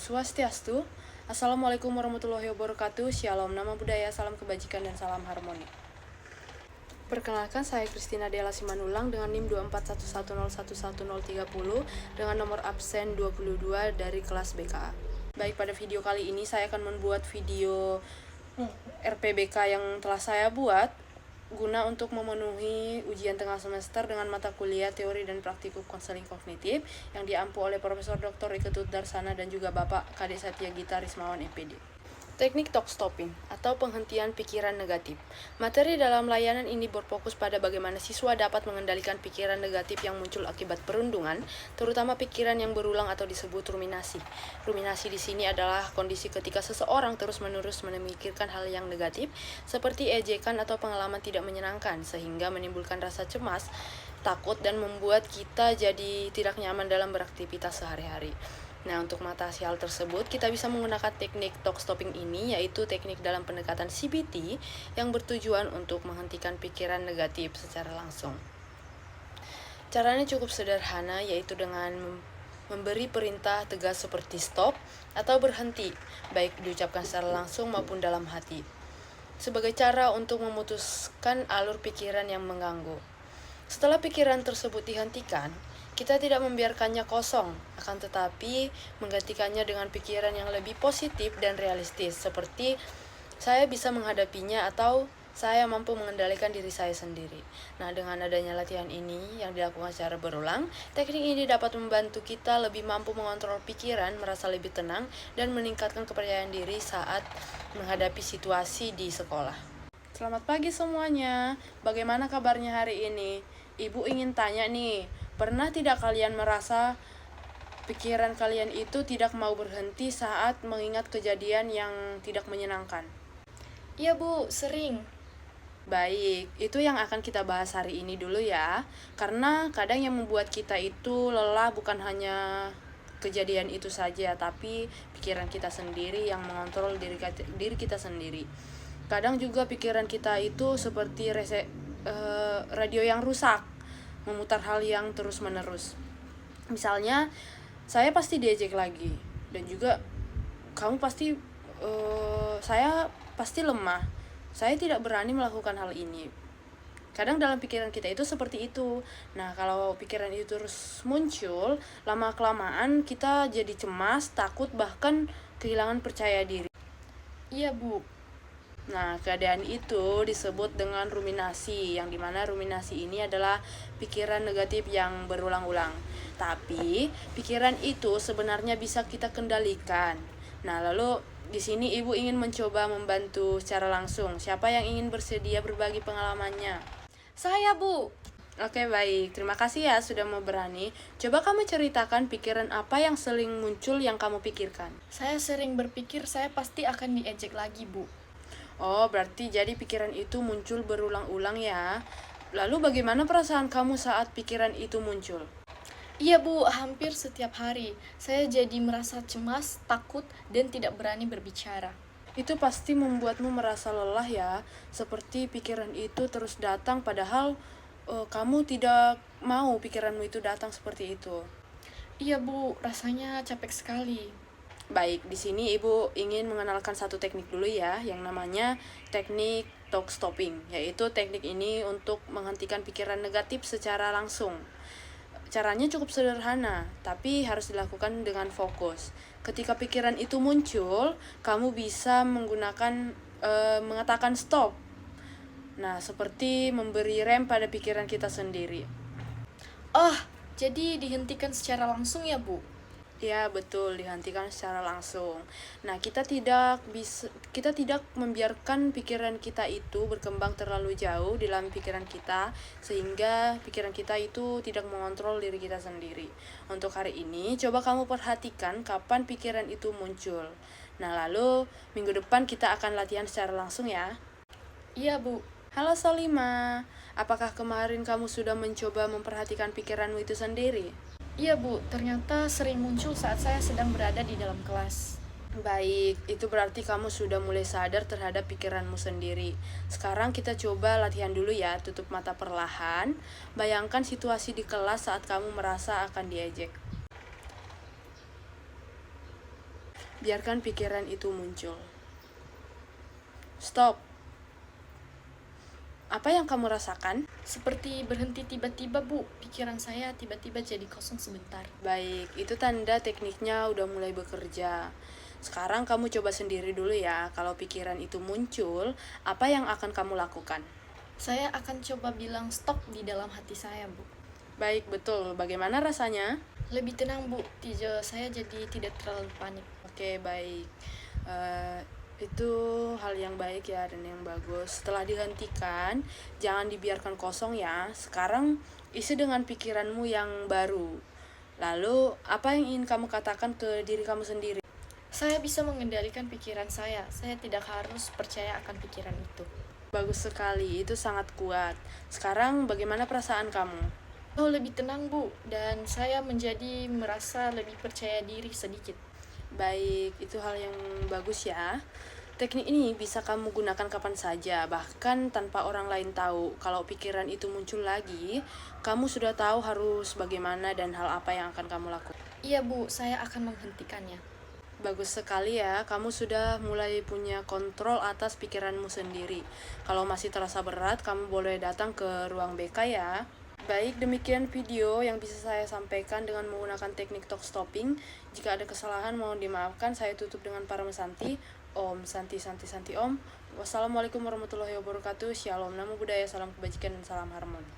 Swastiastu. Assalamualaikum warahmatullahi wabarakatuh. Shalom, nama budaya, salam kebajikan, dan salam harmoni. Perkenalkan, saya Christina Della Simanulang dengan NIM 24110111030 dengan nomor absen 22 dari kelas BKA. Baik, pada video kali ini saya akan membuat video RPBK yang telah saya buat guna untuk memenuhi ujian tengah semester dengan mata kuliah teori dan praktikum konseling kognitif yang diampu oleh Profesor Dr. Iketut Darsana dan juga Bapak Kade Satya Gita Rismawan MPD. Teknik talk stopping atau penghentian pikiran negatif. Materi dalam layanan ini berfokus pada bagaimana siswa dapat mengendalikan pikiran negatif yang muncul akibat perundungan, terutama pikiran yang berulang atau disebut ruminasi. Ruminasi di sini adalah kondisi ketika seseorang terus-menerus memikirkan hal yang negatif, seperti ejekan atau pengalaman tidak menyenangkan, sehingga menimbulkan rasa cemas, takut, dan membuat kita jadi tidak nyaman dalam beraktivitas sehari-hari. Nah, untuk mengatasi hal tersebut, kita bisa menggunakan teknik talk stopping ini, yaitu teknik dalam pendekatan CBT yang bertujuan untuk menghentikan pikiran negatif secara langsung. Caranya cukup sederhana, yaitu dengan memberi perintah tegas seperti stop atau berhenti, baik diucapkan secara langsung maupun dalam hati, sebagai cara untuk memutuskan alur pikiran yang mengganggu. Setelah pikiran tersebut dihentikan, kita tidak membiarkannya kosong, akan tetapi menggantikannya dengan pikiran yang lebih positif dan realistis, seperti saya bisa menghadapinya atau saya mampu mengendalikan diri saya sendiri. Nah, dengan adanya latihan ini yang dilakukan secara berulang, teknik ini dapat membantu kita lebih mampu mengontrol pikiran, merasa lebih tenang, dan meningkatkan kepercayaan diri saat menghadapi situasi di sekolah. Selamat pagi semuanya, bagaimana kabarnya hari ini? Ibu ingin tanya nih, pernah tidak kalian merasa pikiran kalian itu tidak mau berhenti saat mengingat kejadian yang tidak menyenangkan? Iya Bu, sering. Baik, itu yang akan kita bahas hari ini dulu ya. Karena kadang yang membuat kita itu lelah bukan hanya kejadian itu saja, tapi pikiran kita sendiri yang mengontrol diri kita sendiri. Kadang juga pikiran kita itu seperti radio yang rusak, memutar hal yang terus-menerus. Misalnya, saya pasti diejek lagi, dan juga kamu pasti, saya pasti lemah, saya tidak berani melakukan hal ini. Kadang dalam pikiran kita itu seperti itu. Nah, kalau pikiran itu terus muncul, lama-kelamaan kita jadi cemas, takut, bahkan kehilangan percaya diri. Iya Bu. Nah, keadaan itu disebut dengan ruminasi, yang dimana ruminasi ini adalah pikiran negatif yang berulang-ulang. Tapi, pikiran itu sebenarnya bisa kita kendalikan. Nah, lalu di sini Ibu ingin mencoba membantu secara langsung. Siapa yang ingin bersedia berbagi pengalamannya? Saya Bu. Oke, baik. Terima kasih ya sudah mau berani. Coba kamu ceritakan pikiran apa yang sering muncul yang kamu pikirkan. Saya sering berpikir saya pasti akan diejek lagi Bu. Oh, berarti jadi pikiran itu muncul berulang-ulang ya. Lalu bagaimana perasaan kamu saat pikiran itu muncul? Iya Bu, hampir setiap hari. Saya jadi merasa cemas, takut, dan tidak berani berbicara. Itu pasti membuatmu merasa lelah ya. Seperti pikiran itu terus datang padahal kamu tidak mau pikiranmu itu datang seperti itu. Iya Bu, rasanya capek sekali. Baik, di sini Ibu ingin mengenalkan satu teknik dulu ya, yang namanya teknik talk stopping, yaitu teknik ini untuk menghentikan pikiran negatif secara langsung. Caranya cukup sederhana, tapi harus dilakukan dengan fokus. Ketika pikiran itu muncul, kamu bisa mengatakan stop. Nah, seperti memberi rem pada pikiran kita sendiri. Jadi dihentikan secara langsung ya Bu? Ya, betul, dihentikan secara langsung. Nah, kita tidak membiarkan pikiran kita itu berkembang terlalu jauh di dalam pikiran kita, sehingga pikiran kita itu tidak mengontrol diri kita sendiri. Untuk hari ini, coba kamu perhatikan kapan pikiran itu muncul. Nah, lalu minggu depan kita akan latihan secara langsung ya. Iya Bu. Halo Salima, apakah kemarin kamu sudah mencoba memperhatikan pikiranmu itu sendiri? Iya Bu, ternyata sering muncul saat saya sedang berada di dalam kelas. Baik, itu berarti kamu sudah mulai sadar terhadap pikiranmu sendiri. Sekarang kita coba latihan dulu ya, tutup mata perlahan. Bayangkan situasi di kelas saat kamu merasa akan diejek. Biarkan pikiran itu muncul. Stop. Apa yang kamu rasakan? Seperti berhenti tiba-tiba, Bu. Pikiran saya tiba-tiba jadi kosong sebentar. Baik, itu tanda tekniknya udah mulai bekerja. Sekarang kamu coba sendiri dulu ya. Kalau pikiran itu muncul, apa yang akan kamu lakukan? Saya akan coba bilang stop di dalam hati saya, Bu. Baik, betul. Bagaimana rasanya? Lebih tenang, Bu. Saya jadi tidak terlalu panik. Oke, baik. Itu hal yang baik ya dan yang bagus. Setelah dihentikan, jangan dibiarkan kosong ya. Sekarang isi dengan pikiranmu yang baru. Lalu, apa yang ingin kamu katakan ke diri kamu sendiri? Saya bisa mengendalikan pikiran saya. Saya tidak harus percaya akan pikiran itu. Bagus sekali, itu sangat kuat. Sekarang bagaimana perasaan kamu? Oh, lebih tenang, Bu. Dan saya menjadi merasa lebih percaya diri sedikit. Baik, itu hal yang bagus ya. Teknik ini bisa kamu gunakan kapan saja, bahkan tanpa orang lain tahu. Kalau pikiran itu muncul lagi, kamu sudah tahu harus bagaimana dan hal apa yang akan kamu lakukan. Iya, Bu. Saya akan menghentikannya. Bagus sekali ya, kamu sudah mulai punya kontrol atas pikiranmu sendiri. Kalau masih terasa berat, kamu boleh datang ke ruang BK ya. Baik, demikian video yang bisa saya sampaikan dengan menggunakan teknik talk stopping. Jika ada kesalahan mohon dimaafkan. Saya tutup dengan Parama Santi. Om Santi Santi Santi Om. Wassalamualaikum warahmatullahi wabarakatuh. Shalom, namo buddhaya, salam kebajikan dan salam harmoni.